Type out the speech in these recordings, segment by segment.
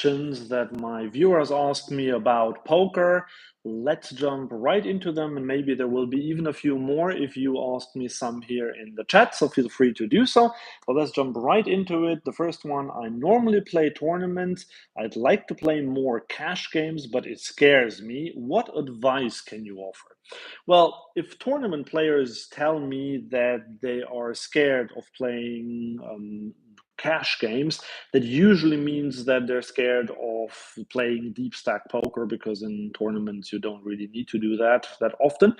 questions that my viewers asked me about poker. Let's jump right into them, and maybe there will be even a few more if you ask me some here in the chat, so feel free to do so. But let's jump right into it. The first one, I normally play tournaments. I'd like to play more cash games, but it scares me. What advice can you offer? Well, if tournament players tell me that they are scared of playing cash games, that usually means that they're scared of playing deep stack poker, because in tournaments you don't really need to do that often.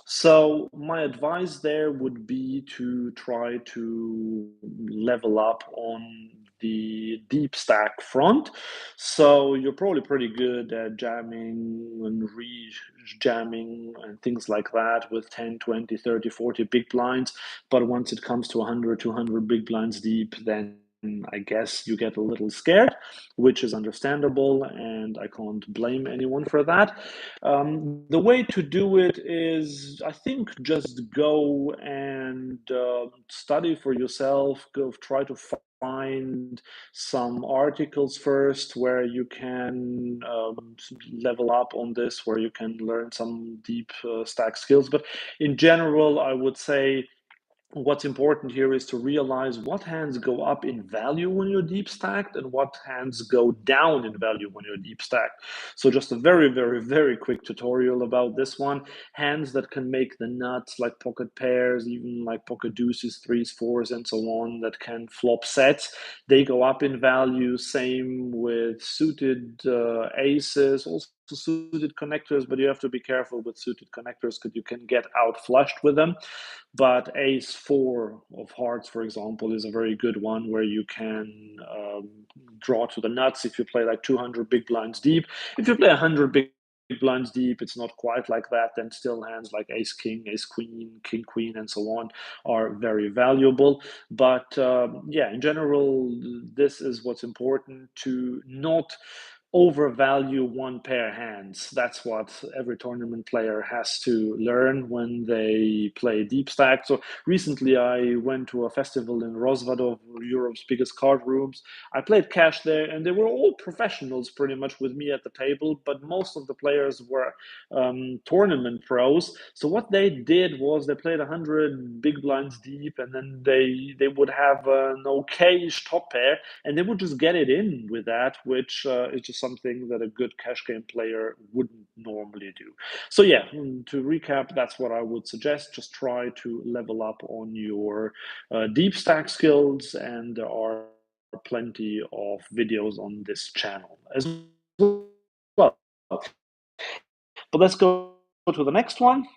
So my advice there would be to try to level up on the deep stack front. So you're probably pretty good at jamming and re-jamming and things like that with 10, 20, 30, 40 big blinds. But once it comes to 100, 200 big blinds deep, then I guess you get a little scared, which is understandable, and I can't blame anyone for that. The way to do it is, I think, just go and study for yourself, go try to find some articles first where you can level up on this, where you can learn some deep stack skills. But in general, I would say what's important here is to realize what hands go up in value when you're deep stacked and what hands go down in value when you're deep stacked. So just a very, very, very quick tutorial about this one. Hands that can make the nuts, like pocket pairs, even like pocket deuces, threes, fours, and so on, that can flop sets, they go up in value. Same with suited aces, also suited connectors, but you have to be careful with suited connectors because you can get out flushed with them. But ace four of hearts, for example, is a very good one where you can draw to the nuts if you play like 200 big blinds deep. If you play 100 big blinds deep, it's not quite like that. Then still hands like ace king, ace queen, king queen, and so on are very valuable. But yeah, in general, this is what's important, to not overvalue one pair hands. That's what every tournament player has to learn when they play deep stack. So recently I went to a festival in Rozvadov, Europe's biggest card rooms. I played cash there, and they were all professionals pretty much with me at the table, but most of the players were tournament pros. So what they did was they played 100 big blinds deep, and then they would have an okay-ish top pair, and they would just get it in with that, which is just something that a good cash game player wouldn't normally do. So yeah, to recap, that's what I would suggest. Just try to level up on your deep stack skills, and there are plenty of videos on this channel as well. But let's go to the next one.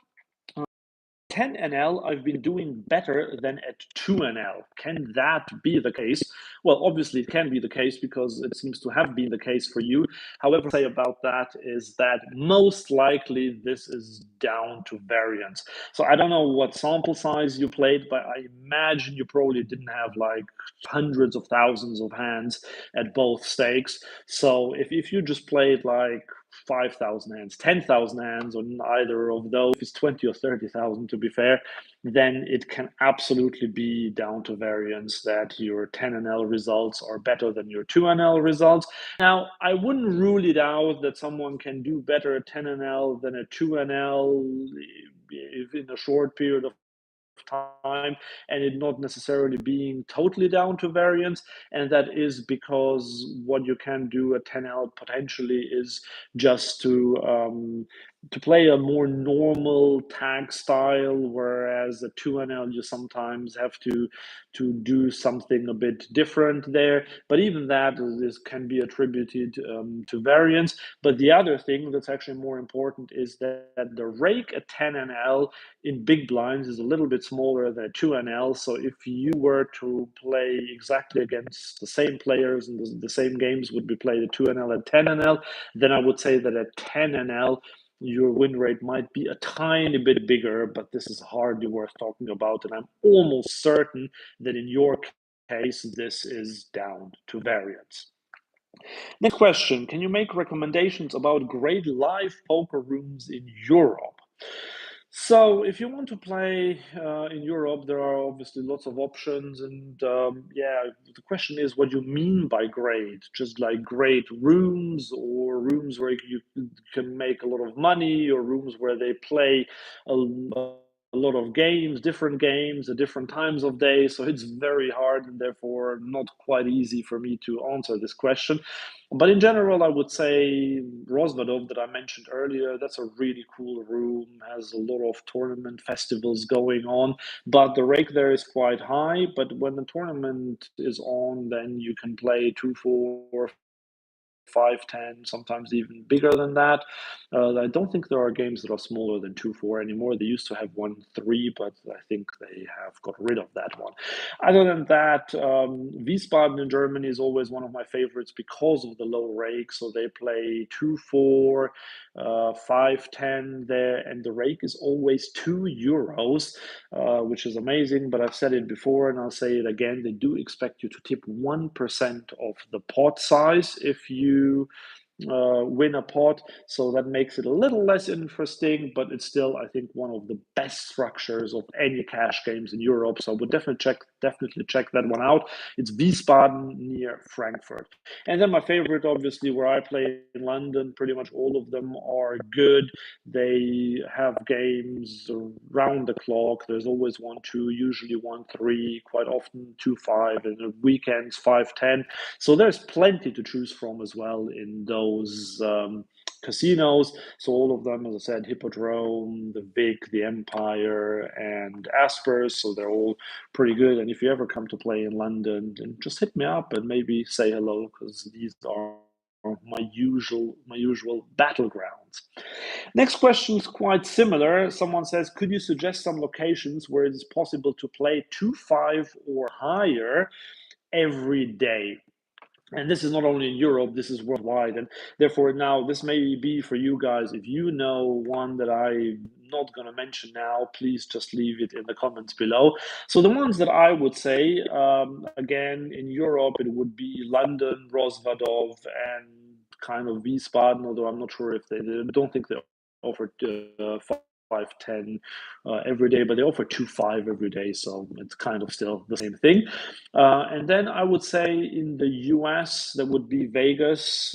10NL, I've been doing better than at 2NL. Can that be the case? Well, obviously it can be the case, because it seems to have been the case for you. However, what I say about that is that most likely this is down to variance. So I don't know what sample size you played, but I imagine you probably didn't have like hundreds of thousands of hands at both stakes. So if you just played like 5,000 hands, 10,000 hands on either of those, if it's 20 or 30,000 to be fair, then it can absolutely be down to variance that your 10NL results are better than your 2NL results. Now, I wouldn't rule it out that someone can do better at 10NL than at 2NL if in a short period of time, and it not necessarily being totally down to variance. And that is because what you can do at 10L potentially is just to play a more normal tag style, whereas at 2NL you sometimes have to do something a bit different there. But even that this can be attributed to variance. But the other thing that's actually more important is that the rake at 10NL in big blinds is a little bit smaller than 2NL. So if you were to play exactly against the same players and the same games would be played at 2NL and 10NL, then I would say that at 10NL, your win rate might be a tiny bit bigger, but this is hardly worth talking about. And I'm almost certain that in your case, this is down to variance. Next question, can you make recommendations about great live poker rooms in Europe? So, if you want to play in Europe, there are obviously lots of options, and yeah, the question is what you mean by great. Just like great rooms, or rooms where you can make a lot of money, or rooms where they play a lot of games at different times of day. So it's very hard and therefore not quite easy for me to answer this question. But in general, I would say Rosvadov that I mentioned earlier, that's a really cool room, has a lot of tournament festivals going on, but the rake there is quite high. But when the tournament is on, then you can play 2-4, 5-10, sometimes even bigger than that. I don't think there are games that are smaller than 2-4 anymore. They used to have 1-3, but I think they have got rid of that one. Other than that, Wiesbaden in Germany is always one of my favorites because of the low rake. So they play 2-4, 5-10 there, and the rake is always €2, which is amazing. But I've said it before and I'll say it again. They do expect you to tip 1% of the pot size if you win a pot. So that makes it a little less interesting, but it's still, I think, one of the best structures of any cash games in Europe. So I would definitely check that one out. It's Wiesbaden near Frankfurt. And then my favorite, obviously, where I play in London, pretty much all of them are good. They have games round the clock. There's always 1-2, usually 1-3, quite often 2-5, and the weekends 5-10. So there's plenty to choose from as well in those casinos. So all of them, as I said, Hippodrome, the Vic, the Empire, and Aspers. So they're all pretty good. And if you ever come to play in London, then just hit me up and maybe say hello, because these are my usual battlegrounds. Next question is quite similar. Someone says, could you suggest some locations where it is possible to play 2-5 or higher every day? And this is not only in Europe, this is worldwide. And therefore, now this may be for you guys. If you know one that I'm not going to mention now, please just leave it in the comments below. So the ones that I would say, again, in Europe, it would be London, Rosvadov, and kind of Wiesbaden, although I'm not sure if they don't think they offered 5-10 every day, but they offer 2-5 every day, so it's kind of still the same thing. And then I would say in the US, that would be Vegas,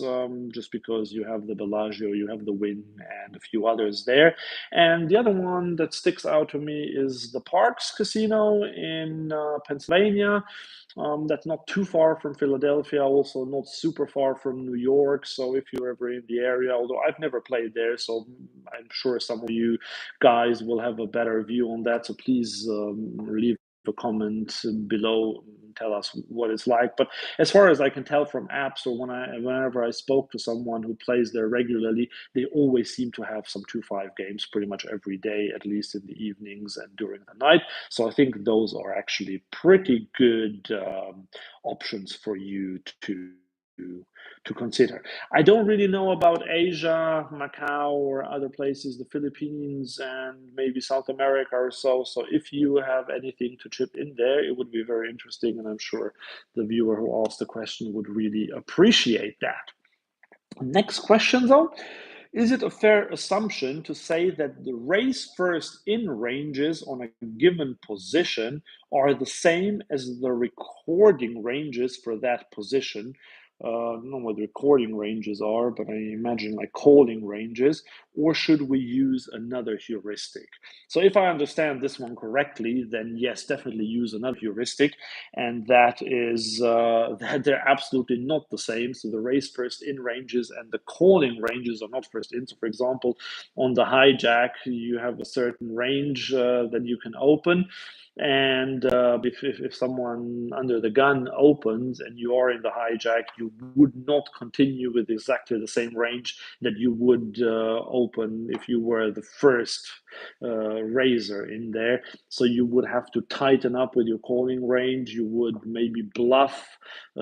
just because you have the Bellagio, you have the Wynn, and a few others there. And the other one that sticks out to me is the Parks Casino in Pennsylvania. That's not too far from Philadelphia, also not super far from New York. So if you're ever in the area, although I've never played there, so I'm sure some of you guys will have a better view on that. So please leave a comment below, tell us what it's like. But as far as I can tell from apps, or whenever I spoke to someone who plays there regularly, they always seem to have some 2-5 games pretty much every day, at least in the evenings and during the night. So I think those are actually pretty good options for you to consider. I don't really know about Asia, Macau, or other places, the Philippines, and maybe South America or so. So if you have anything to chip in there, it would be very interesting, and I'm sure the viewer who asked the question would really appreciate that. Next question, though. Is it a fair assumption to say that the race first in ranges on a given position are the same as the recording ranges for that position? I don't know what recording ranges are, but I imagine like calling ranges, or should we use another heuristic? So if I understand this one correctly, then yes, definitely use another heuristic, and that is that they're absolutely not the same. So the race first in ranges and the calling ranges are not first in. So for example, on the hijack, you have a certain range that you can open. And if someone under the gun opens and you are in the hijack, you would not continue with exactly the same range that you would open if you were the first raiser in there. So you would have to tighten up with your calling range. You would maybe bluff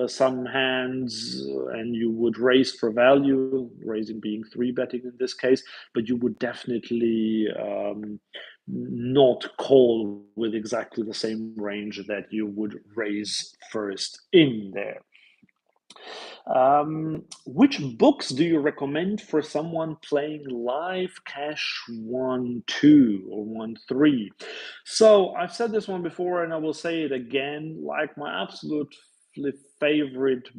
some hands, and you would raise for value, raising being three betting in this case, but you would definitely not call with exactly the same range that you would raise first in there. Which books do you recommend for someone playing live Cash 1-2 or 1-3? So I've said this one before and I will say it again. Like my absolute favorite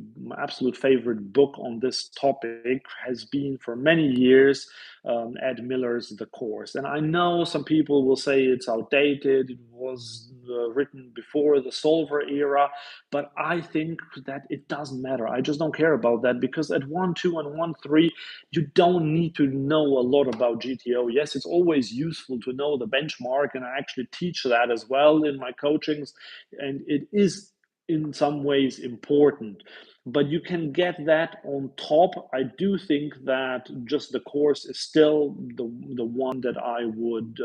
book on this topic has been for many years Ed Miller's The Course. And I know some people will say it's outdated, it was written before the solver era, but I think that it doesn't matter. I just don't care about that because at 1-2 and 1-3, you don't need to know a lot about GTO. Yes, it's always useful to know the benchmark, and I actually teach that as well in my coachings, and it is in some ways important, but you can get that on top. I do think that just the course is still the one that I would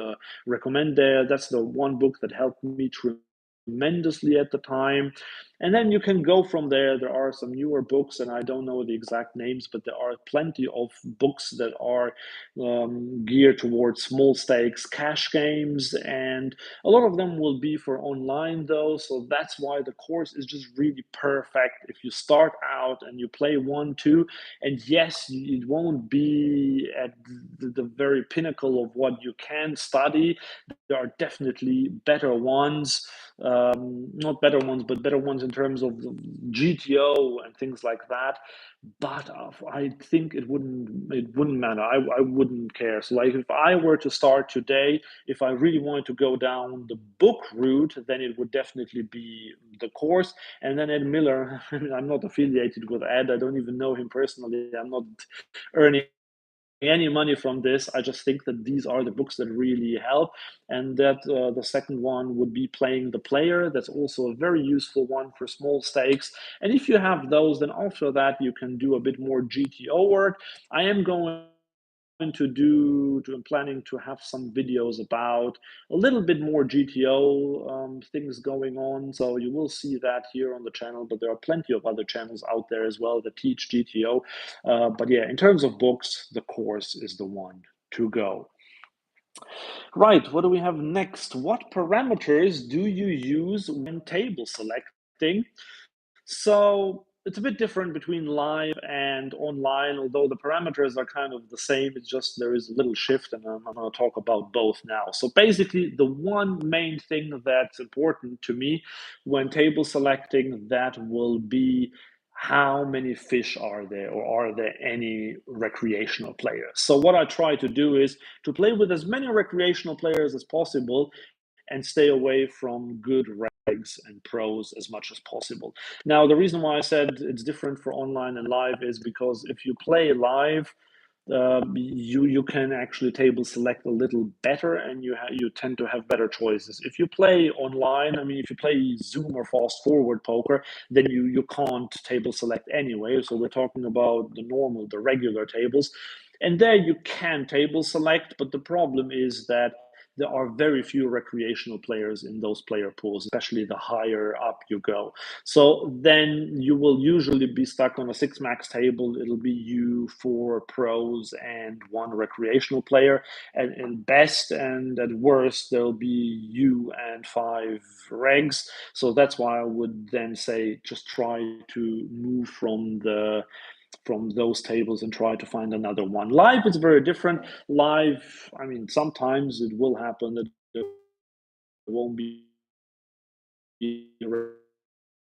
recommend there. That's the one book that helped me tremendously at the time. And then you can go from there. There are some newer books, and I don't know the exact names, but there are plenty of books that are geared towards small stakes cash games, and a lot of them will be for online though. So that's why the course is just really perfect if you start out and you play 1-2. And yes, it won't be at the very pinnacle of what you can study. There are definitely better ones, not better ones, but better ones in terms of GTO and things like that. But I think it wouldn't matter. I wouldn't care. So like if I were to start today, if I really wanted to go down the book route, then it would definitely be the course. And then Ed Miller, I'm not affiliated with Ed. I don't even know him personally. I'm not earning any money from this. I just think that these are the books that really help. And that the second one would be Playing the Player. That's also a very useful one for small stakes. And if you have those, then after that, you can do a bit more GTO work. I am going I'm planning to have some videos about a little bit more GTO things going on. So you will see that here on the channel, but there are plenty of other channels out there as well that teach GTO. But yeah, in terms of books, the course is the one to go. Right, what do we have next? What parameters do you use when table selecting? So it's a bit different between live and online, although the parameters are kind of the same. It's just there is a little shift, and I'm going to talk about both now. So basically, the one main thing that's important to me when table selecting, that will be how many fish are there, or are there any recreational players? So what I try to do is to play with as many recreational players as possible and stay away from good regs and pros as much as possible. Now, the reason why I said it's different for online and live is because if you play live, you can actually table select a little better, and you tend to have better choices. If you play online, I mean, if you play Zoom or fast forward poker, then you can't table select anyway. So we're talking about the regular tables, and there you can table select, but the problem is that there are very few recreational players in those player pools, especially the higher up you go. So then you will usually be stuck on a six max table. It'll be you, four pros, and one recreational player. And at best and at worst, there'll be you and five regs. So that's why I would then say just try to move from those tables and try to find another one. Live is very different. Live, I mean, sometimes it will happen that there won't be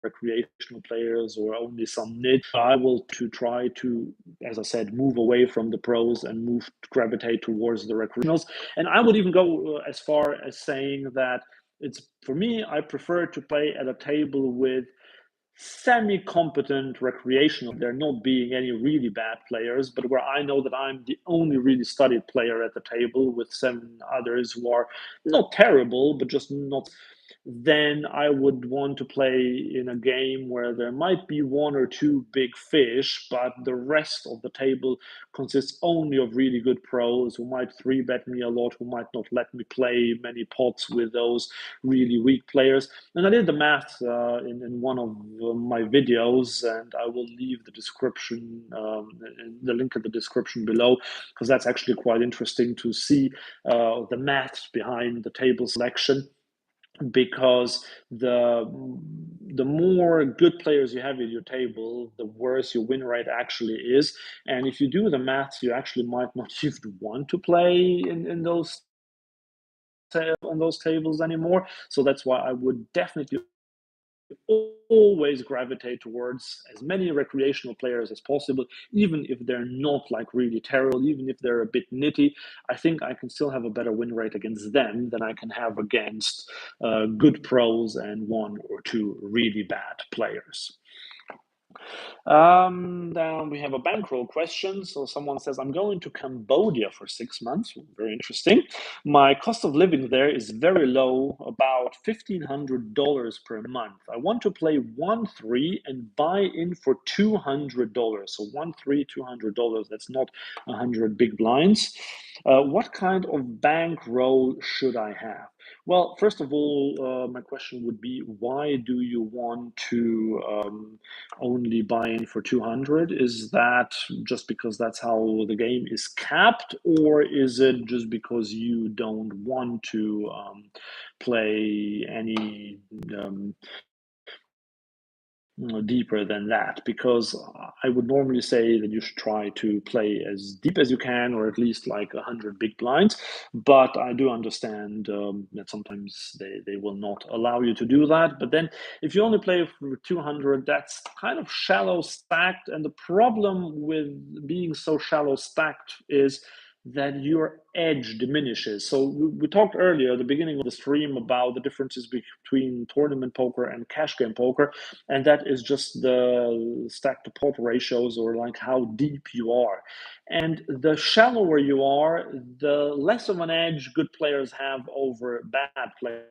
recreational players or only some niche. I will to try to, as I said, move away from the pros and gravitate towards the recreationals. And I would even go as far as saying that it's, for me, I prefer to play at a table with semi-competent recreational. There not being any really bad players, but where I know that I'm the only really studied player at the table with seven others who are not terrible, but just not. Then I would want to play in a game where there might be one or two big fish, but the rest of the table consists only of really good pros who might three bet me a lot, who might not let me play many pots with those really weak players. And I did the math in one of my videos, and I will leave the link in the description below, because that's actually quite interesting to see the math behind the table selection. because the more good players you have in your table, the worse your win rate actually is. And if you do the maths, you actually might not even want to play in those on those tables anymore. So that's why I would definitely always gravitate towards as many recreational players as possible, even if they're not like really terrible, even if they're a bit nitty. I think I can still have a better win rate against them than I can have against good pros and one or two really bad players. Then we have a bankroll question. So someone says, I'm going to Cambodia for 6 months. Very interesting. My cost of living there is very low, about $1,500 per month. I want to play 1-3 and buy in for $200. So 1-3, $200. That's not 100 big blinds. What kind of bankroll should I have? Well, first of all, my question would be, why do you want to only buy in for 200? Is that just because that's how the game is capped, or is it just because you don't want to play any um, deeper than that? Because I would normally say that you should try to play as deep as you can, or at least like 100 big blinds. But I do understand that sometimes they will not allow you to do that. But then if you only play for 200, that's kind of shallow stacked. And the problem with being so shallow stacked is that your edge diminishes. So we talked earlier at the beginning of the stream about the differences between tournament poker and cash game poker, and that is just the stack to pot ratios, or like how deep you are. And the shallower you are, the less of an edge good players have over bad players.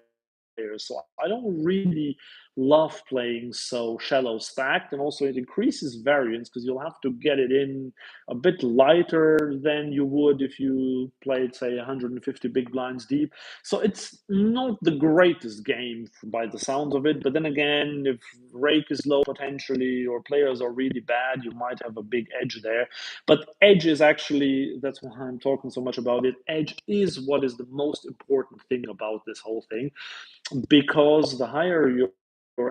So I don't really love playing so shallow stacked, and also it increases variance because you'll have to get it in a bit lighter than you would if you played, say, 150 big blinds deep. So it's not the greatest game by the sounds of it. But then again, if rake is low potentially, or players are really bad, you might have a big edge there. But edge is actually, that's why I'm talking so much about it. Edge is what is the most important thing about this whole thing, because the higher your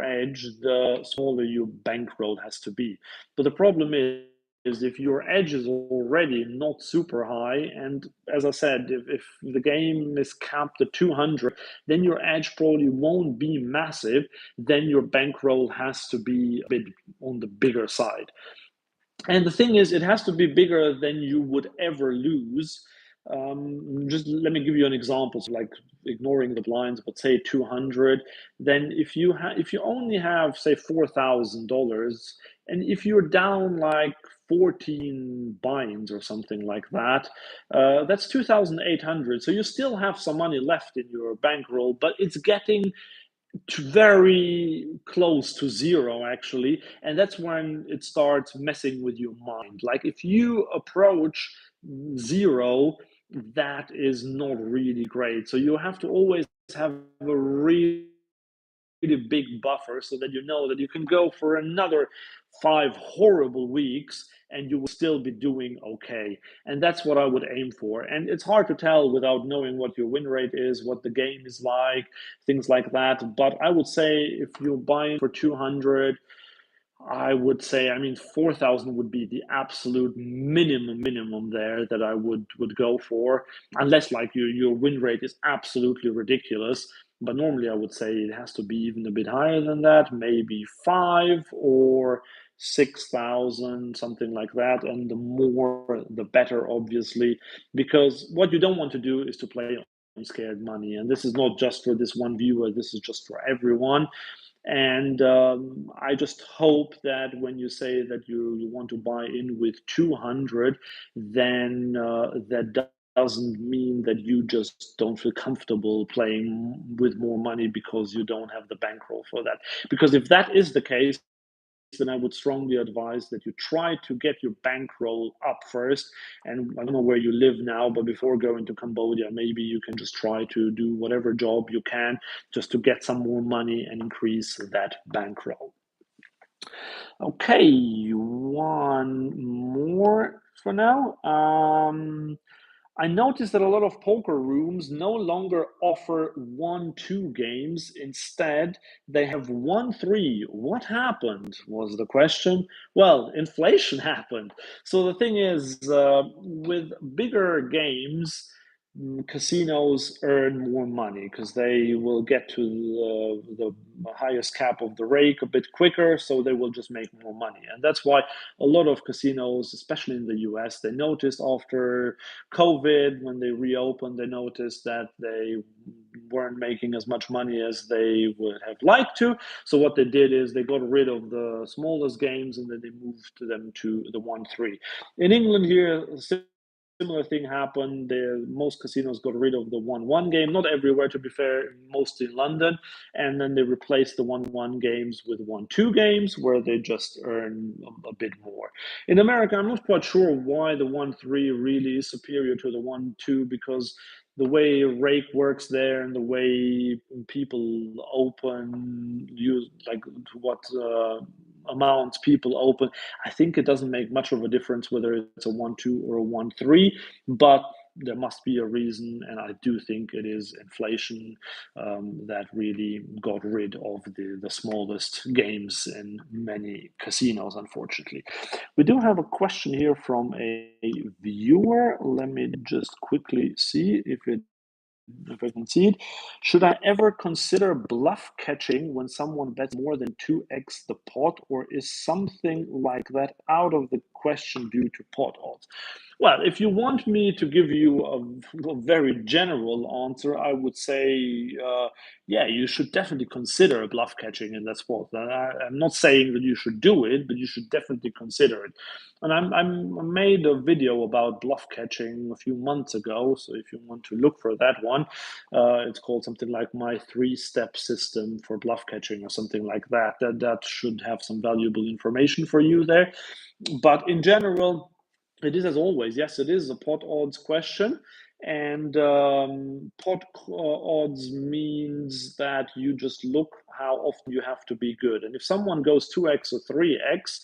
edge, the smaller your bankroll has to be. But the problem is if your edge is already not super high, and as I said, if the game is capped at 200, then your edge probably won't be massive. Then your bankroll has to be a bit on the bigger side. And the thing is, it has to be bigger than you would ever lose. Just let me give you an example. So, like ignoring the blinds, but say 200. Then if you only have say $4,000, and if you're down like 14 binds or something like that, that's 2,800. So you still have some money left in your bankroll, but it's getting very close to zero actually, and that's when it starts messing with your mind. Like if you approach zero, that is not really great. So you have to always have a really big buffer, so that you know that you can go for another 5 horrible weeks and you will still be doing okay. And that's what I would aim for. And it's hard to tell without knowing what your win rate is, what the game is like, things like that. But I would say if you're buying for 200, I would say, I mean, 4,000 would be the absolute minimum there that I would go for, unless like your win rate is absolutely ridiculous. But normally, I would say it has to be even a bit higher than that, maybe 5 or 6,000, something like that. And the more, the better, obviously, because what you don't want to do is to play on scared money. And this is not just for this one viewer; this is just for everyone. And I just hope that when you say that you want to buy in with 200, then that doesn't mean that you just don't feel comfortable playing with more money because you don't have the bankroll for that. Because if that is the case, then I would strongly advise that you try to get your bankroll up first. And I don't know where you live now, but before going to Cambodia, maybe you can just try to do whatever job you can just to get some more money and increase that bankroll. Okay, one more for now. I noticed that a lot of poker rooms no longer offer 1-2 games. Instead, they have 1-3. What happened? Was the question. Well, inflation happened. So the thing is, with bigger games, casinos earn more money because they will get to the highest cap of the rake a bit quicker, so they will just make more money. And that's why a lot of casinos, especially in the US, they noticed after COVID, when they reopened, they noticed that they weren't making as much money as they would have liked to. So what they did is they got rid of the smallest games and then they moved them to the 1-3. In England here, similar thing happened. Most casinos got rid of the 1-1 game. Not everywhere, to be fair, mostly in London. And then they replaced the 1-1 games with 1-2 games where they just earn a bit more. In America, I'm not quite sure why the 1-3 really is superior to the 1-2, because the way rake works there and the way people open, use like what amounts people open, I think it doesn't make much of a difference whether it's a 1-2 or a 1-3, but there must be a reason, and I do think it is inflation that really got rid of the smallest games in many casinos, unfortunately. We do have a question here from a viewer. Let me just quickly see if I can see it. Should I ever consider bluff catching when someone bets more than 2x the pot, or is something like that out of the question due to pot odds? Well, if you want me to give you a very general answer, I would say, yeah, you should definitely consider bluff catching in that sport. I'm not saying that you should do it, but you should definitely consider it. And I made a video about bluff catching a few months ago. So if you want to look for that one, it's called something like my 3-step system for bluff catching or something like that. That should have some valuable information for you there. But in general, it is as always. Yes, it is a pot odds question. And pot odds means that you just look how often you have to be good. And if someone goes 2x or 3x,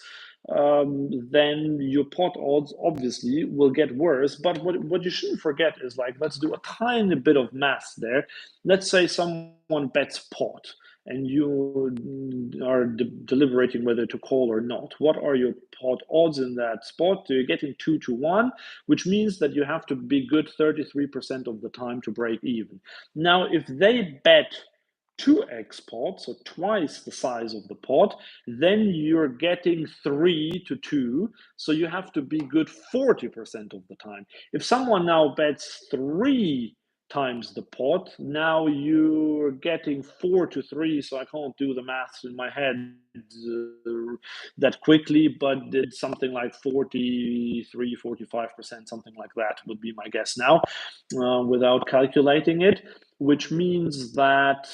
then your pot odds obviously will get worse. But what you shouldn't forget is, like, let's do a tiny bit of math there. Let's say someone bets pot and you are deliberating whether to call or not. What are your pot odds in that spot? You're getting 2-1, which means that you have to be good 33% of the time to break even. Now, if they bet 2x pot, so twice the size of the pot, then you're getting 3-2, so you have to be good 40% of the time. If someone now bets 3 times the pot, now you're getting 4-3, so I can't do the maths in my head that quickly, but it's something like 43, 45%, something like that would be my guess now, without calculating it, which means that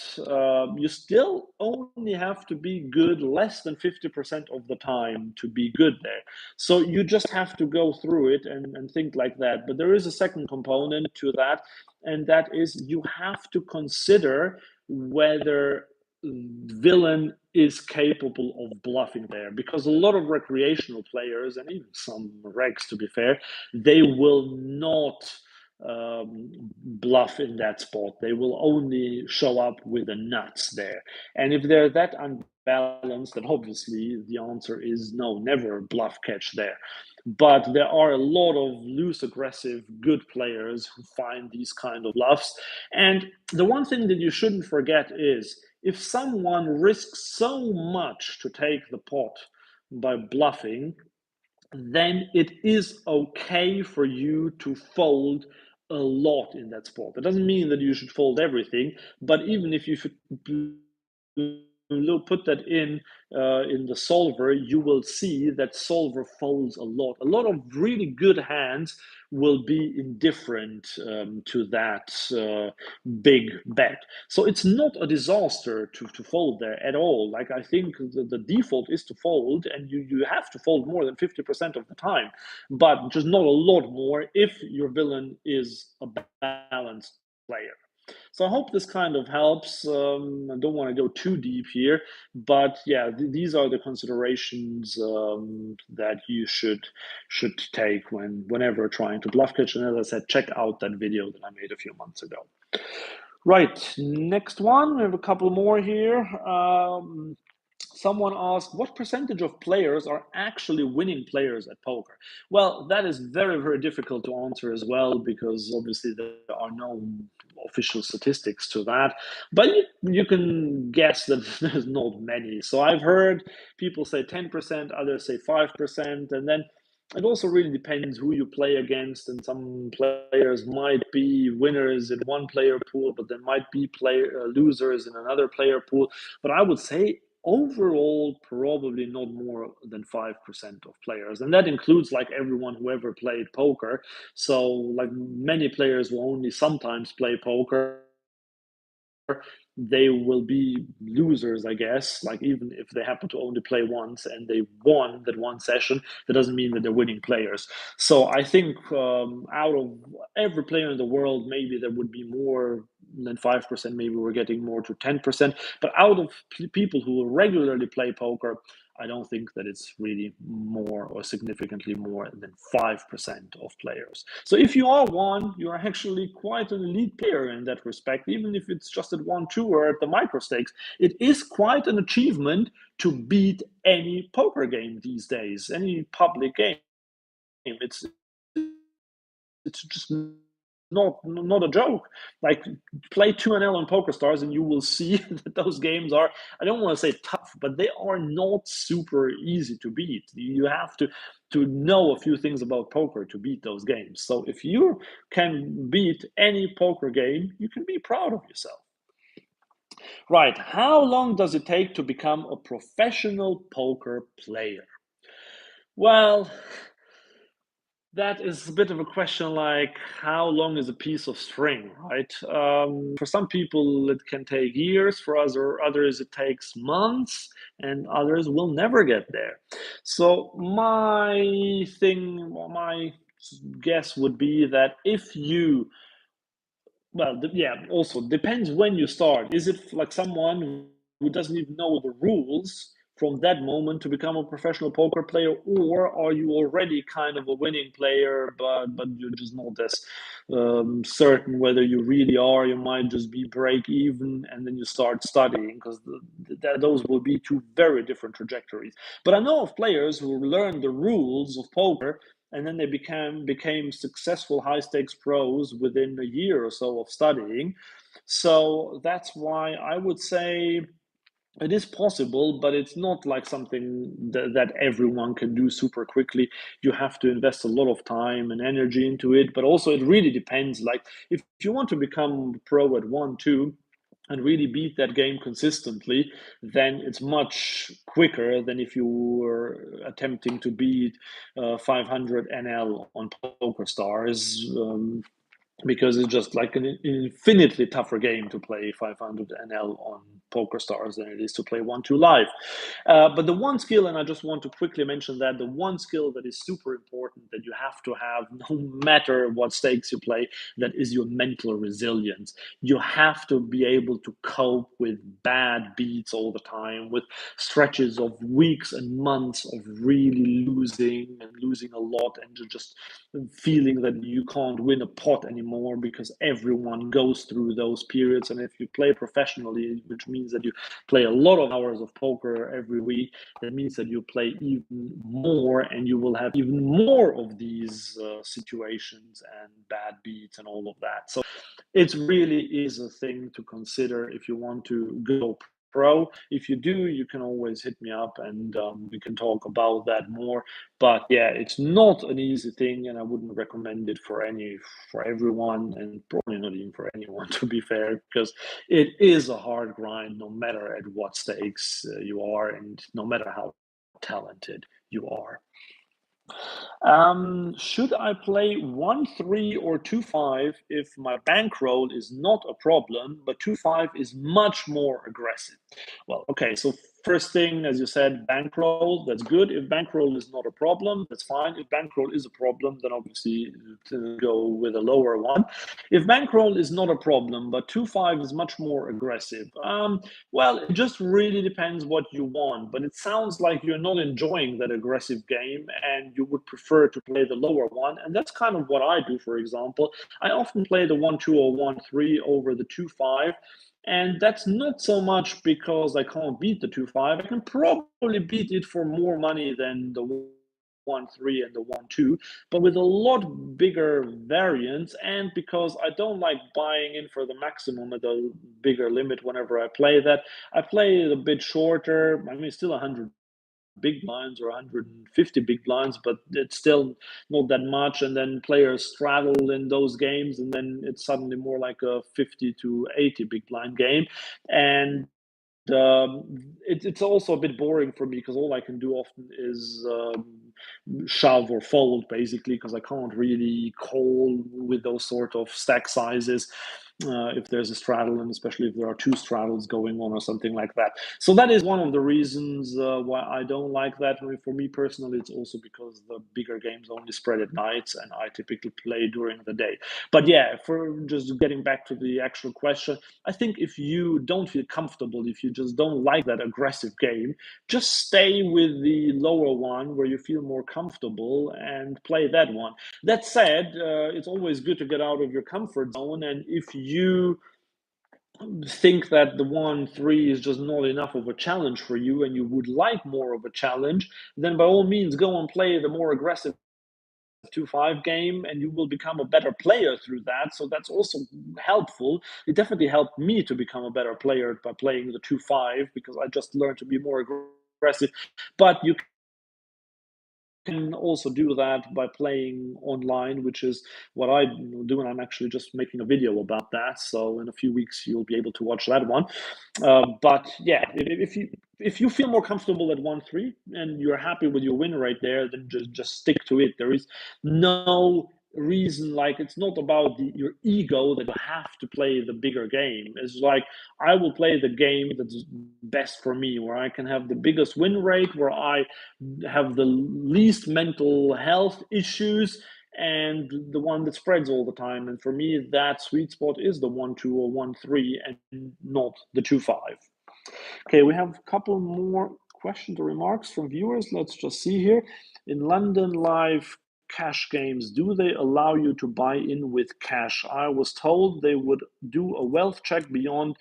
you still only have to be good less than 50% of the time to be good there. So you just have to go through it and think like that. But there is a second component to that, and that is you have to consider whether villain is capable of bluffing there, because a lot of recreational players and even some regs, to be fair, they will not bluff in that spot. They will only show up with the nuts there. And if they're that unbalanced, then obviously the answer is no, never bluff catch there. But there are a lot of loose, aggressive, good players who find these kind of bluffs. And the one thing that you shouldn't forget is, if someone risks so much to take the pot by bluffing, then it is okay for you to fold a lot in that spot. That doesn't mean that you should fold everything, but even if you put that in the solver, you will see that solver folds a lot. A lot of really good hands will be indifferent to that big bet. So it's not a disaster to fold there at all. Like, I think the default is to fold, and you have to fold more than 50% of the time, but just not a lot more if your villain is a balanced player. So I hope this kind of helps. I don't want to go too deep here, but yeah, these are the considerations that you should take whenever trying to bluff catch. And as I said, check out that video that I made a few months ago. Right, next one. We have a couple more here. Someone asked, what percentage of players are actually winning players at poker? Well, that is very, very difficult to answer as well, because obviously there are no official statistics to that. But you can guess that there's not many. So I've heard people say 10%, others say 5%, and then it also really depends who you play against, and some players might be winners in one player pool, but there might be losers in another player pool. But I would say overall, probably not more than 5% of players. And that includes like everyone who ever played poker. So like many players will only sometimes play poker, they will be losers, I guess. Like even if they happen to only play once and they won that one session, that doesn't mean that they're winning players. So I think out of every player in the world, maybe there would be more than 5%. Maybe we're getting more to 10%. But out of people who regularly play poker, I don't think that it's really more or significantly more than 5% of players. So if you are one, you're actually quite an elite player in that respect, even if it's just at 1-2 or at the micro stakes. It is quite an achievement to beat any poker game these days, any public game. It's just not a joke. Like play 2NL on PokerStars and you will see that those games are, I don't want to say tough, but they are not super easy to beat. You have to know a few things about poker to beat those games. So if you can beat any poker game, you can be proud of yourself. Right, how long does it take to become a professional poker player? Well, that is a bit of a question, like how long is a piece of string, right? For some people, it can take years. For others, it takes months, and others will never get there. So my guess would be that if you, well, yeah, also depends when you start. Is it like someone who doesn't even know the rules from that moment to become a professional poker player, or are you already kind of a winning player, but you're just not as certain whether you really are? You might just be break even, and then you start studying, because those will be two very different trajectories. But I know of players who learn the rules of poker and then they became successful high stakes pros within a year or so of studying. So that's why I would say it is possible, but it's not like something that everyone can do super quickly. You have to invest a lot of time and energy into it, but also it really depends. Like if you want to become pro at 1-2 and really beat that game consistently, then it's much quicker than if you were attempting to beat 500 NL on Poker Stars. Because it's just like an infinitely tougher game to play 500 NL on Poker Stars than it is to play 1-2 live. But the one skill, and I just want to quickly mention that the one skill that is super important that you have to have no matter what stakes you play, that is your mental resilience. You have to be able to cope with bad beats all the time, with stretches of weeks and months of really losing a lot, and just feeling that you can't win a pot anymore, because everyone goes through those periods. And if you play professionally, which means that you play a lot of hours of poker every week, that means that you play even more, and you will have even more of these situations and bad beats and all of that. So it really is a thing to consider if you want to go pro. If you do, you can always hit me up, and we can talk about that more. But yeah, it's not an easy thing, and I wouldn't recommend it for everyone, and probably not even for anyone, to be fair, because it is a hard grind no matter at what stakes you are, and no matter how talented you are. Should I play 1-3 or 2-5 if my bankroll is not a problem, but 2-5 is much more aggressive? Well, okay, so first thing, as you said, bankroll. That's good. If bankroll is not a problem, that's fine. If bankroll is a problem, then obviously to go with a lower one. If bankroll is not a problem, but 2-5 is much more aggressive, well, it just really depends what you want. But it sounds like you're not enjoying that aggressive game and you would prefer to play the lower one. And that's kind of what I do, for example. I often play the 1-2 or 1-3 over the 2-5. And that's not so much because I can't beat the 2-5. I can probably beat it for more money than the 1-3 and the 1-2, but with a lot bigger variance. And because I don't like buying in for the maximum at a bigger limit whenever I play that, I play it a bit shorter. I mean, still 100 big blinds or 150 big blinds, but it's still not that much. And then players straddle in those games, and then it's suddenly more like a 50 to 80 big blind game. And it's also a bit boring for me because all I can do often is shove or fold, basically, because I can't really call with those sort of stack sizes if there's a straddle, and especially if there are two straddles going on or something like that. So that is one of the reasons why I don't like that. I mean, for me personally, it's also because the bigger games only spread at nights, and I typically play during the day. But yeah, for just getting back to the actual question, I think if you don't feel comfortable, if you just don't like that aggressive game, just stay with the lower one where you feel more comfortable and play that one. That said, it's always good to get out of your comfort zone. And if you think that the 1-3 is just not enough of a challenge for you and you would like more of a challenge, then by all means go and play the more aggressive 2-5 game, and you will become a better player through that. So that's also helpful. It definitely helped me to become a better player by playing the 2-5 because I just learned to be more aggressive. But you can also do that by playing online, which is what I do, and I'm actually just making a video about that. So in a few weeks, you'll be able to watch that one. But yeah, if you feel more comfortable at 1-3 and you're happy with your win rate there, then just stick to it. There is no reason, like it's not about your ego that you have to play the bigger game. It's like I will play the game that's best for me, where I can have the biggest win rate, where I have the least mental health issues, and the one that spreads all the time. And for me, that sweet spot is the 1-2 or 1-3 and not the 2-5. Okay, we have a couple more questions or remarks from viewers. Let's just see here. In London live cash games, do they allow you to buy in with cash? I was told they would do a wealth check beyond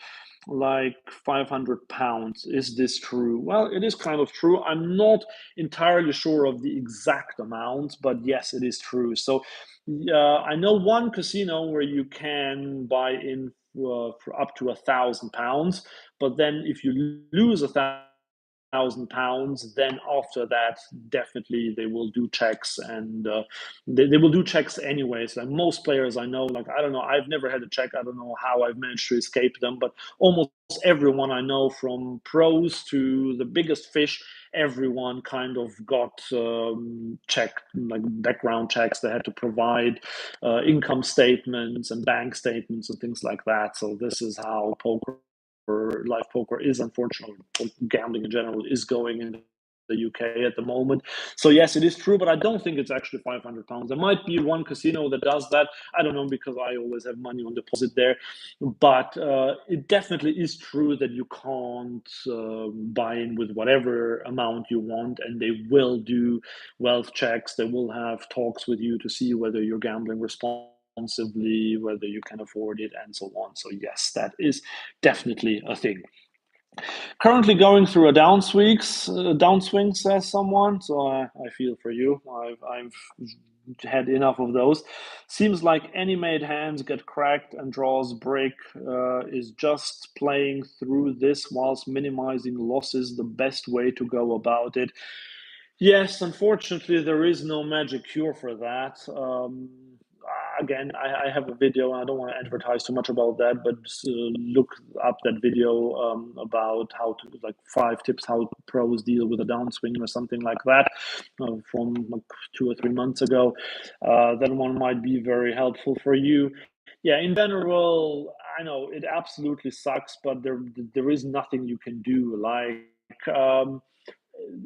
like £500. Is this true? Well, it is kind of true. I'm not entirely sure of the exact amount, but yes, it is true. So I know one casino where you can buy in for up to £1,000, but then if you lose £1,000, then after that, definitely they will do checks, and they will do checks anyways. Like most players I know, like I don't know, I've never had a check. I don't know how I've managed to escape them, but almost everyone I know, from pros to the biggest fish, everyone kind of got checked, like background checks. They had to provide income statements and bank statements and things like that. So this is how live poker is, unfortunately, gambling in general is going in the UK at the moment. So yes, it is true, but I don't think it's actually £500. There might be one casino that does that. I don't know, because I always have money on deposit there. But it definitely is true that you can't buy in with whatever amount you want, and they will do wealth checks. They will have talks with you to see whether you're gambling responsibly, whether you can afford it, and so on. So yes, that is definitely a thing. Currently going through a downswing, says someone. So I feel for you. I've had enough of those. Seems like any made hands get cracked and draws break. Is just playing through this whilst minimizing losses the best way to go about it? Yes, unfortunately, there is no magic cure for that. Again, I have a video, and I don't want to advertise too much about that, but look up that video about how to, like, 5 tips how pros deal with a downswing or something like that, from like 2 or 3 months ago. That one might be very helpful for you. Yeah, in general, I know it absolutely sucks, but there is nothing you can do. Like, um,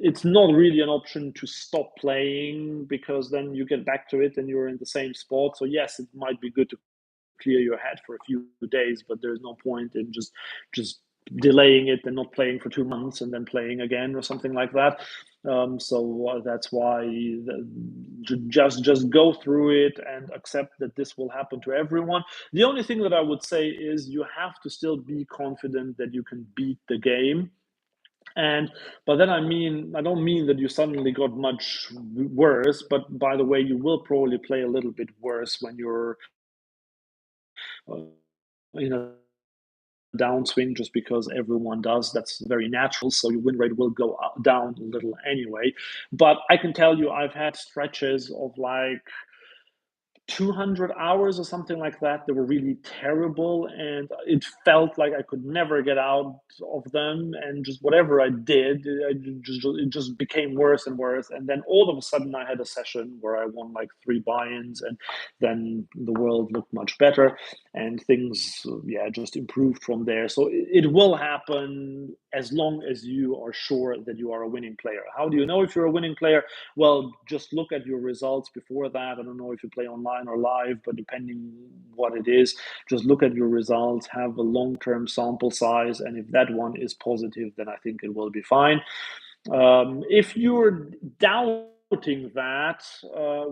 it's not really an option to stop playing, because then you get back to it and you're in the same spot. So yes, it might be good to clear your head for a few days, but there's no point in just delaying it and not playing for 2 months and then playing again or something like that. So that's why just go through it and accept that this will happen to everyone. The only thing that I would say is you have to still be confident that you can beat the game. And but then I don't mean that you suddenly got much worse, but by the way, you will probably play a little bit worse when you're uh, in a downswing, just because everyone does. That's very natural. So your win rate will go down a little anyway. But I can tell you, I've had stretches of like 200 hours or something like that. They were really terrible, and it felt like I could never get out of them. And just whatever I did, it just became worse and worse. And then all of a sudden, I had a session where I won like 3 buy-ins, and then the world looked much better, and things, yeah, just improved from there. So it will happen as long as you are sure that you are a winning player. How do you know if you're a winning player? Well, just look at your results before that. I don't know if you play online or live, but depending what it is, just look at your results, have a long-term sample size, and if that one is positive, then I think it will be fine. If you're doubting that,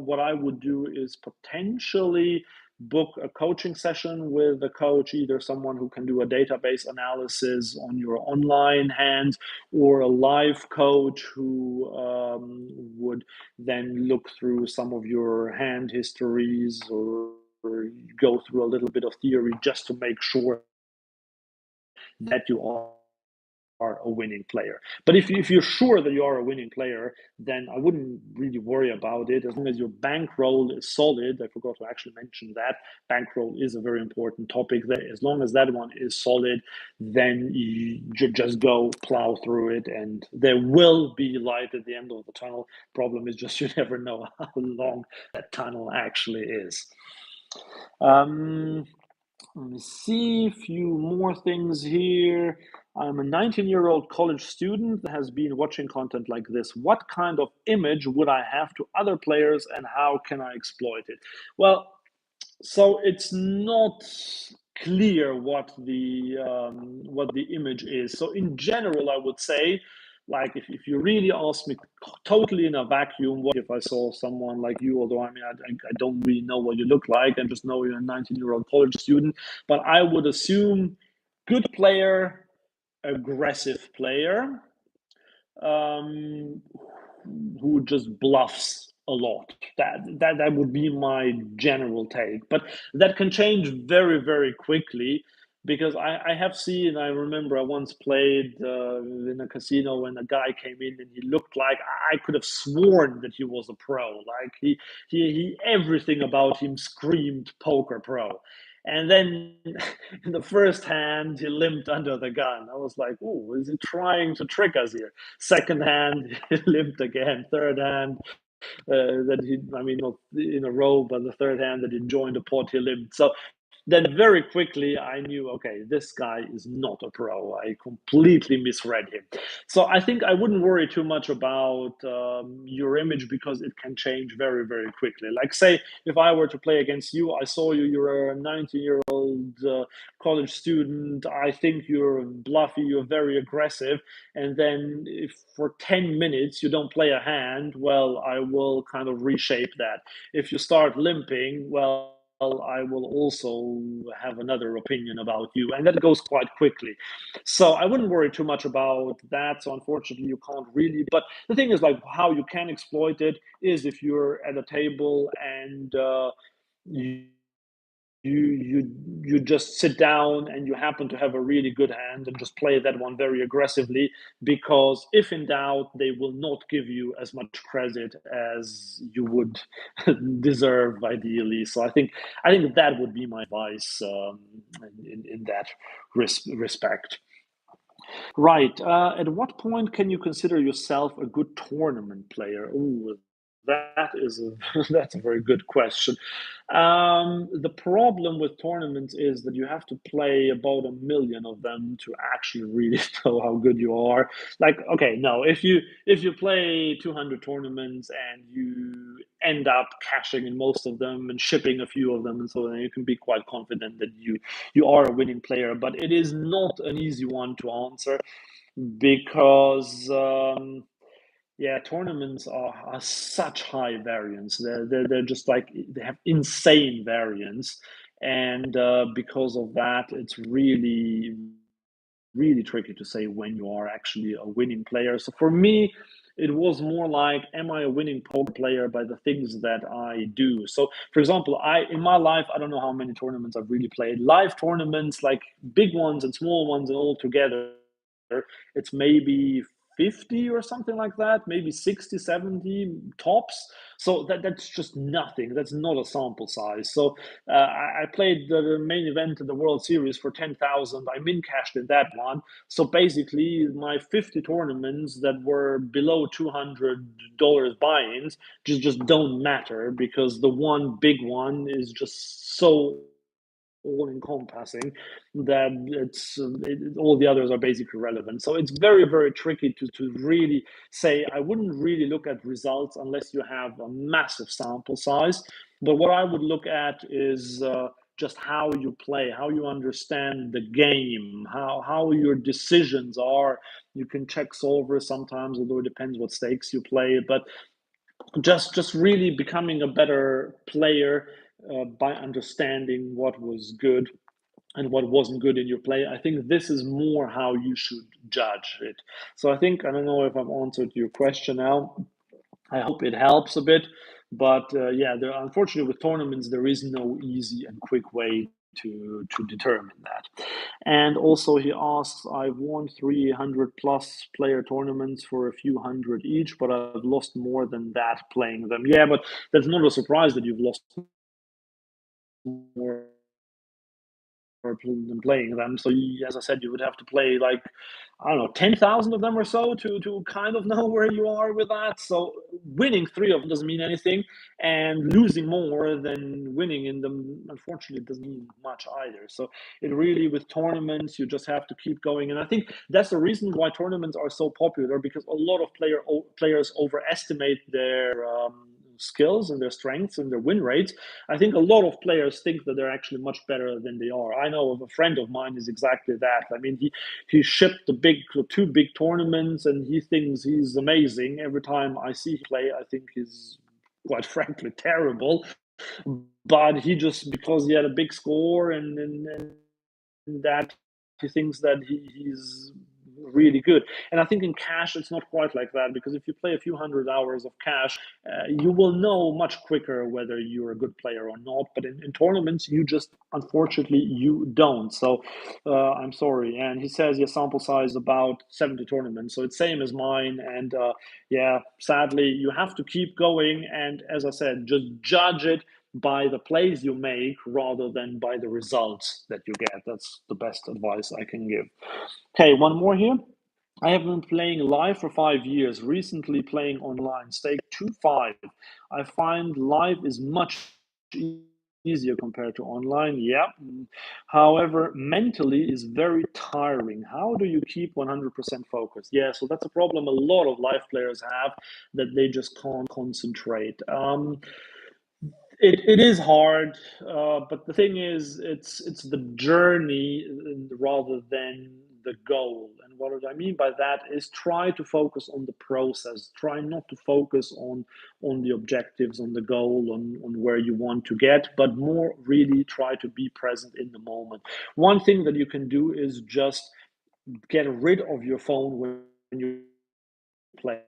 what I would do is potentially book a coaching session with a coach, either someone who can do a database analysis on your online hand, or a live coach who would then look through some of your hand histories, or go through a little bit of theory, just to make sure that you are a winning player. But if you're sure that you are a winning player, then I wouldn't really worry about it, as long as your bankroll is solid. I forgot to actually mention that. Bankroll is a very important topic there. As long as that one is solid, then you just go plow through it, and there will be light at the end of the tunnel. Problem is just you never know how long that tunnel actually is. Um, Let me see a few more things here. I'm a 19-year-old college student that has been watching content like this. What kind of image would I have to other players, and how can I exploit it? Well, so it's not clear what the image is. So in general, I would say, like, if you really ask me totally in a vacuum, what if I saw someone like you? Although I don't really know what you look like, I just know you're a 19-year-old college student. But I would assume good player, aggressive player, um, who just bluffs a lot. That would be my general take, but that can change very, very quickly, because I have seen. I remember I once played in a casino, when a guy came in and he looked like, I could have sworn that he was a pro. Like he everything about him screamed poker pro. And then in the first hand, he limped under the gun. I was like, "Oh, is he trying to trick us here?" Second hand, he limped again. Third hand, that he, I mean, not in a row, but the third hand that he joined the pot, he limped. So then very quickly I knew, okay, this guy is not a pro. I completely misread him. So I think I wouldn't worry too much about your image, because it can change very, very quickly. Like, say, if I were to play against you, I saw you're a 19-year-old college student. I think you're bluffy, you're very aggressive. And then if for 10 minutes you don't play a hand, well, I will kind of reshape that. If you start limping, well, I will also have another opinion about you. And that goes quite quickly. So I wouldn't worry too much about that. So unfortunately, you can't really. But the thing is, like, how you can exploit it is if you're at a table and you you just sit down and you happen to have a really good hand, and just play that one very aggressively, because if in doubt, they will not give you as much credit as you would deserve, ideally. So I think that would be my advice, in that respect. Right. At what point can you consider yourself a good tournament player? Ooh, that is a that's a very good question. The problem with tournaments is that you have to play about 1 million of them to actually really know how good you are. Like, okay, no, if you play 200 tournaments and you end up cashing in most of them and shipping a few of them and so on, you can be quite confident that you are a winning player. But it is not an easy one to answer because yeah, tournaments are such high variance. They're just like they have insane variance, and because of that, it's really tricky to say when you are actually a winning player. So for me, it was more like, am I a winning poker player by the things that I do? So, for example, I in my life, I don't know how many tournaments I've really played. Live tournaments, like big ones and small ones, and all together, it's maybe 50 or something like that, maybe 60, 70 tops. So that's just nothing. That's not a sample size. So I played the main event of the World Series for 10,000. I min cashed in that one. So basically, my 50 tournaments that were below $200 buy-ins just don't matter because the one big one is just so all encompassing that all the others are basically relevant. So it's very tricky to really say. I wouldn't really look at results unless you have a massive sample size. But what I would look at is just how you play, how you understand the game, how your decisions are. You can check solver sometimes, although it depends what stakes you play. But just really becoming a better player by understanding what was good and what wasn't good in your play. I think this is more how you should judge it. So I think, I don't know if I've answered your question now. I hope it helps a bit. But yeah, unfortunately with tournaments, there is no easy and quick way to determine that. And also he asks, I've won 300 plus player tournaments for a few hundred each, but I've lost more than that playing them. Yeah, but that's not a surprise that you've lost more than playing them. So, as I said, you would have to play like, I don't know, 10,000 of them or so to kind of know where you are with that. So, winning three of them doesn't mean anything, and losing more than winning in them, unfortunately, doesn't mean much either. So, it really, with tournaments, you just have to keep going. And I think that's the reason why tournaments are so popular, because a lot of players overestimate their skills and their strengths and their win rates. I think a lot of players think that they're actually much better than they are. I know of a friend of mine is exactly that. I mean, he shipped two big tournaments, and he thinks he's amazing. Every time I see him play, I think he's quite frankly terrible. But he just, because he had a big score and that, he thinks that he's really good. And I think in cash, it's not quite like that, because if you play a few hundred hours of cash, you will know much quicker whether you're a good player or not. But in tournaments, you just, unfortunately, you don't. So I'm sorry. And he says your sample size is about 70 tournaments. So it's same as mine. And yeah, sadly, you have to keep going. And as I said, just judge it by the plays you make rather than by the results that you get. That's the best advice I can give. Okay, one more here. I have been playing live for 5 years, recently playing online, stake 2-5. I find live is much easier compared to online. Yeah. However, mentally is very tiring. How do you keep 100% focused? Yeah, so that's a problem a lot of live players have, that they just can't concentrate. It is hard, but the thing is, it's the journey rather than the goal. And what I mean by that is, try to focus on the process. Try not to focus on the objectives, on the goal, on where you want to get, but more really try to be present in the moment. One thing that you can do is just get rid of your phone when you play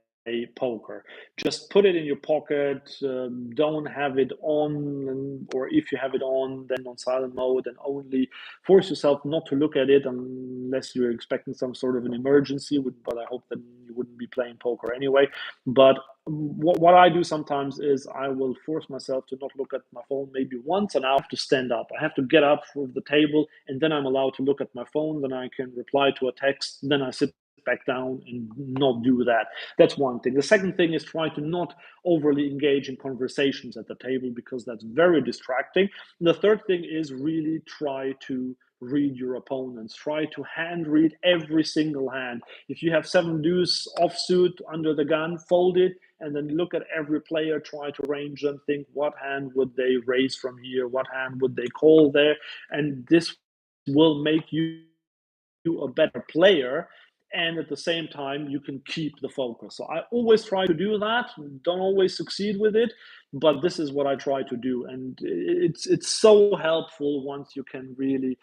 poker. Just put it in your pocket. Don't have it on, or if you have it on, then on silent mode, and only force yourself not to look at it unless you're expecting some sort of an emergency. But I hope that you wouldn't be playing poker anyway. But what I do sometimes is I will force myself to not look at my phone maybe once, and I have to stand up. I have to get up from the table, and then I'm allowed to look at my phone. Then I can reply to a text. Then I sit back down and not do that. That's one thing. The second thing is try to not overly engage in conversations at the table, because that's very distracting. And the third thing is really try to read your opponents. Try to hand read every single hand. If you have 7 deuce offsuit under the gun, fold it, and then look at every player, try to range them, think what hand would they raise from here, what hand would they call there, and this will make you a better player, and at the same time you can keep the focus. So I always try to do that. Don't always succeed with it, but this is what I try to do, and it's so helpful once you can really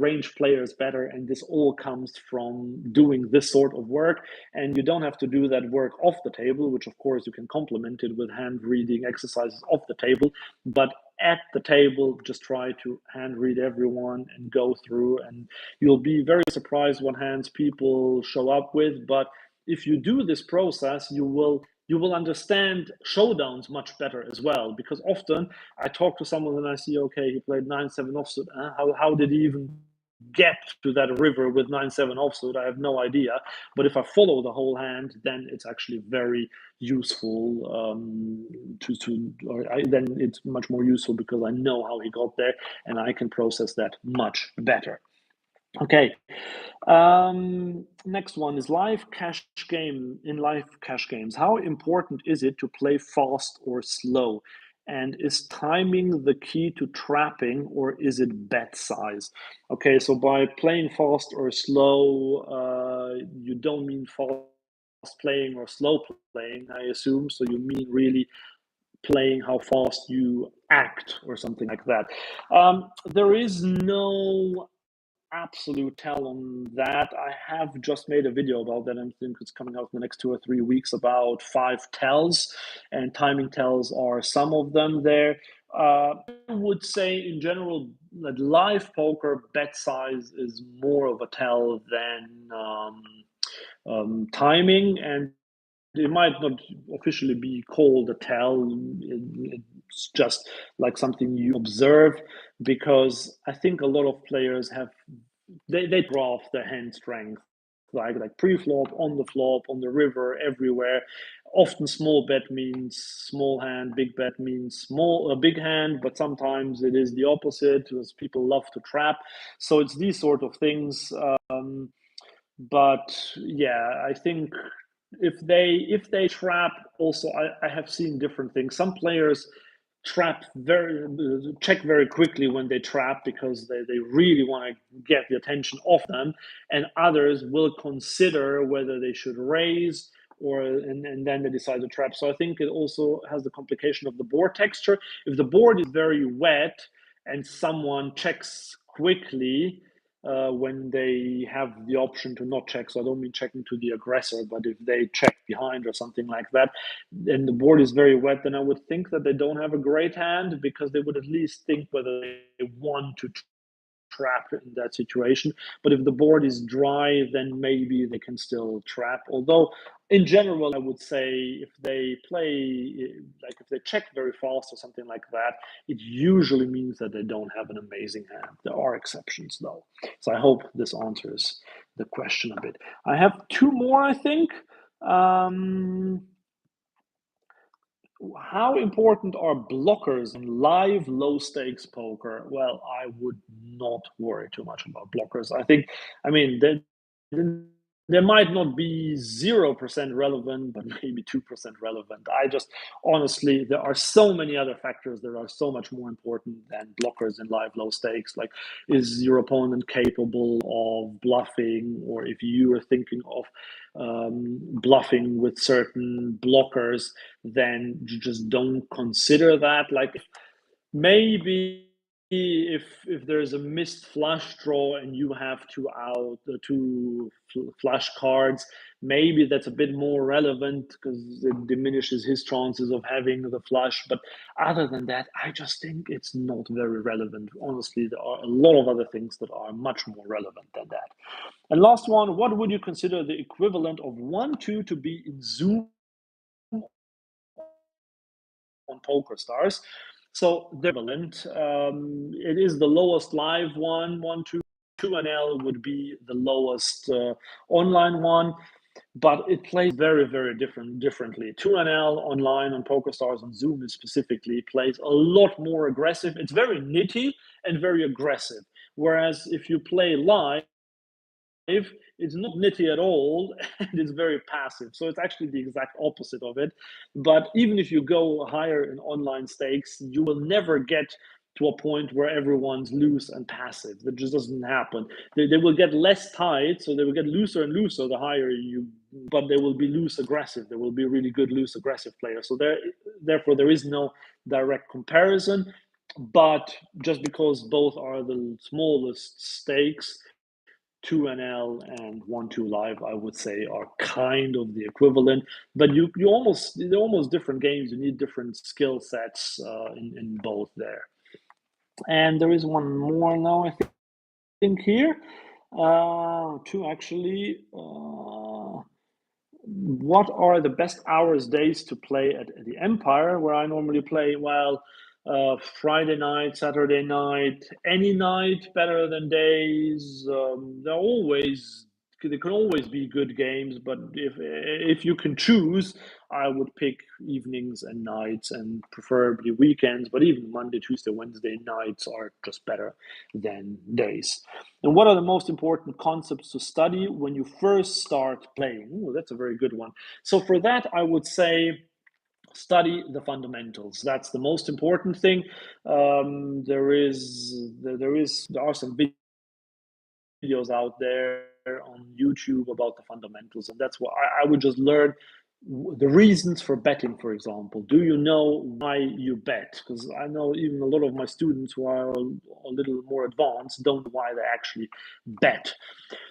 range players better. And this all comes from doing this sort of work, and you don't have to do that work off the table, which of course you can complement it with hand reading exercises off the table, but at the table just try to hand read everyone and go through, and you'll be very surprised what hands people show up with. But if you do this process, you will understand showdowns much better as well, because often I talk to someone and I see, okay, he played 9-7 offsuit. How did he even get to that river with 9-7 offsuit? I have no idea. But if I follow the whole hand, then it's actually very useful then it's much more useful, because I know how he got there and I can process that much better. Okay. Next one is live cash game. In live cash games, how important is it to play fast or slow? And is timing the key to trapping, or is it bet size? Okay, so by playing fast or slow, you don't mean fast playing or slow playing, I assume. So you mean really playing how fast you act or something like that. There is no absolute tell on that. I have just made a video about that, and I think it's coming out in the next 2 or 3 weeks, about 5 tells, and timing tells are some of them there. I would say in general that live poker bet size is more of a tell than timing, and it might not officially be called a tell. It's just like something you observe, because I think a lot of players have they draw off their hand strength, like pre-flop, on the flop, on the river, everywhere. Often small bet means small hand, big bet means big hand, but sometimes it is the opposite, because people love to trap. So it's these sort of things. But yeah, I think if they trap, also I have seen different things. Some players check very quickly when they trap, because they really want to get the attention off them, and others will consider whether they should raise, and then they decide to trap. So I think it also has the complication of the board texture. If the board is very wet and someone checks quickly, when they have the option to not check. So I don't mean checking to the aggressor, but if they check behind or something like that, and the board is very wet, then I would think that they don't have a great hand, because they would at least think whether they want to trap in that situation. But if the board is dry, then maybe they can still trap. Although in general, I would say if they play, like if they check very fast or something like that, it usually means that they don't have an amazing hand. There are exceptions though. So I hope this answers the question a bit. I have 2 more, I think. How important are blockers in live low stakes poker? Well, I would not worry too much about blockers. I mean, there might not be 0% relevant, but maybe 2% relevant. I just honestly, there are so many other factors that are so much more important than blockers in live low stakes. Like, is your opponent capable of bluffing, or if you are thinking of bluffing with certain blockers, then you just don't consider that. Like, maybe if there's a missed flush draw and you have two flush cards, maybe that's a bit more relevant, because it diminishes his chances of having the flush. But other than that, I just think it's not very relevant. Honestly, there are a lot of other things that are much more relevant than that. And last one, what would you consider the equivalent of 1-2 to be in Zoom on PokerStars? So they're equivalent. It is the lowest live one, 1-2. 2NL would be the lowest online one, but it plays very, very differently. 2NL online on PokerStars and Zoom specifically plays a lot more aggressive. It's very nitty and very aggressive. Whereas if you play live, it's not nitty at all and it's very passive. So it's actually the exact opposite of it. But even if you go higher in online stakes, you will never get to a point where everyone's loose and passive. That just doesn't happen. They will get less tight, so they will get looser and looser the higher you, but they will be loose aggressive. There will be really good loose aggressive players. So therefore, there is no direct comparison. But just because both are the smallest stakes, 2NL and 1-2 Live, I would say, are kind of the equivalent. But they're almost different games. You need different skill sets in both there. And there is one more now, I think here. Two actually. What are the best hours, days to play at the Empire, where I normally play? Well, Friday night, Saturday night, any night better than days. There can always be good games, but if you can choose, I would pick evenings and nights and preferably weekends. But even Monday, Tuesday, Wednesday nights are just better than days. And what are the most important concepts to study when you first start playing? Ooh, that's a very good one. So for that, I would say study the fundamentals. That's the most important thing. There are some videos out there on YouTube about the fundamentals, and that's what I would just learn the reasons for betting, for example. Do you know why you bet? Because I know even a lot of my students who are a little more advanced don't know why they actually bet.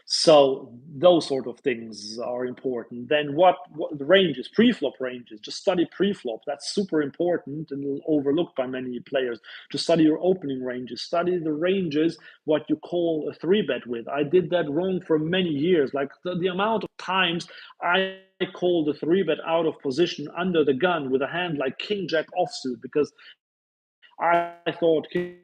So those sort of things are important. Then what the ranges, pre-flop ranges, just study pre-flop. That's super important and overlooked by many players. Just study your opening ranges, study the ranges, what you call a 3-bet with. I did that wrong for many years. Like the amount of times I called a 3-bet out of position under the gun with a hand like King Jack offsuit, because I thought King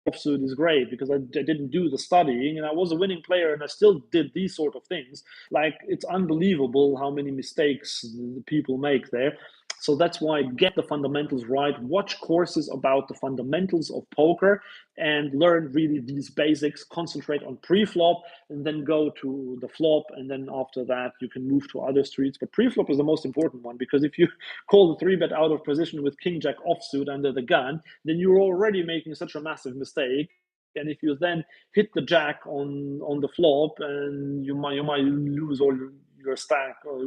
offsuit is great, because I didn't do the studying and I was a winning player and I still did these sort of things. Like, it's unbelievable how many mistakes people make there. So that's why get the fundamentals right, watch courses about the fundamentals of poker and learn really these basics, concentrate on pre-flop and then go to the flop, and then after that you can move to other streets. But pre-flop is the most important one, because if you call the 3-bet out of position with King Jack offsuit under the gun, then you're already making such a massive mistake. And if you then hit the jack on the flop, and you might lose all your stack or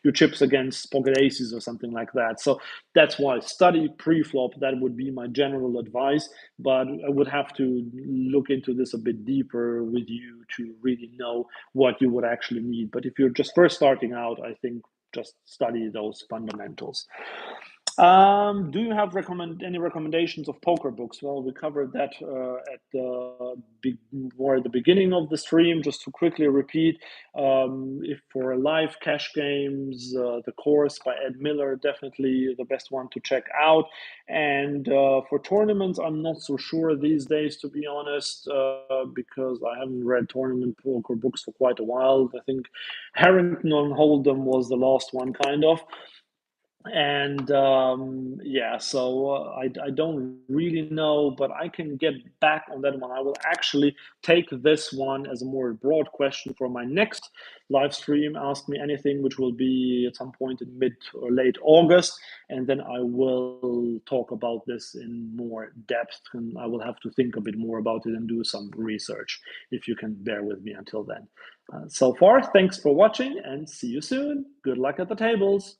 your chips against pocket aces or something like that. So that's why study pre-flop. That would be my general advice. But I would have to look into this a bit deeper with you to really know what you would actually need. But if you're just first starting out, I think just study those fundamentals. Do you have any recommendations of poker books? Well, we covered that at the beginning of the stream. Just to quickly repeat, if for live cash games, the course by Ed Miller, definitely the best one to check out. And for tournaments, I'm not so sure these days, to be honest, because I haven't read tournament poker books for quite a while. I think Harrington on Hold'em was the last one, kind of. And yeah, so I don't really know, but I can get back on that one. I will actually take this one as a more broad question for my next live stream, Ask Me Anything, which will be at some point in mid or late August. And then I will talk about this in more depth, and I will have to think a bit more about it and do some research, if you can bear with me until then. So far, thanks for watching and see you soon. Good luck at the tables.